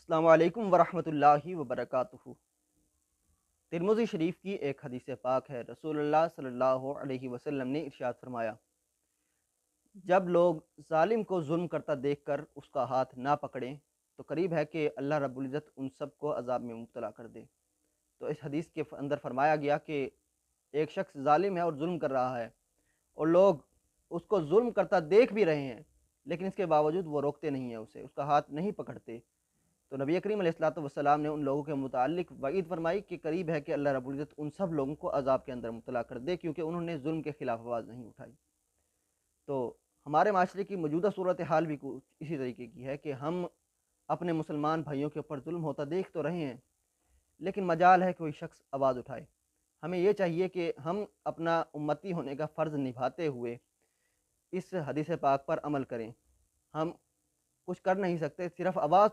अस्सलामु अलैकुम वरहमतुल्लाहि वबरकातुहू। तिरमिज़ी शरीफ की एक हदीस पाक है, रसूलुल्लाह सल्लल्लाहु अलैहि वसल्लम ने इरशाद फरमाया, जब लोग ज़ालिम को जुल्म करता देखकर उसका हाथ ना पकड़ें तो करीब है कि अल्लाह रब्बुल इज़्ज़त उन सब को अज़ाब में मुब्तला कर दे। तो इस हदीस के अंदर फरमाया गया कि एक शख्स ज़ालिम है और जुल्म कर रहा है और लोग उसको जुल्म करता देख भी रहे हैं, लेकिन इसके बावजूद वो रोकते नहीं हैं, उसे उसका हाथ नहीं पकड़ते। तो नबी करीम अलैहिस्सलातु वस्सलाम ने उन लोगों के मुतालिक वईद फरमाई कि करीब है कि अल्लाह रब्बुल इज़्ज़त उन सब लोगों को अज़ाब के अंदर मुब्तला कर दे, क्योंकि उन्होंने जुल्म के खिलाफ आवाज़ नहीं उठाई। तो हमारे माशरे की मौजूदा सूरत हाल भी कुछ इसी तरीके की है कि हम अपने मुसलमान भाइयों के ऊपर जुल्म होता देख तो रहे हैं, लेकिन मजाल है कोई शख्स आवाज़ उठाए। हमें ये चाहिए कि हम अपना उम्मती होने का फ़र्ज़ निभाते हुए इस हदीस पाक पर अमल करें। हम कुछ कर नहीं सकते, सिर्फ़ आवाज़ तो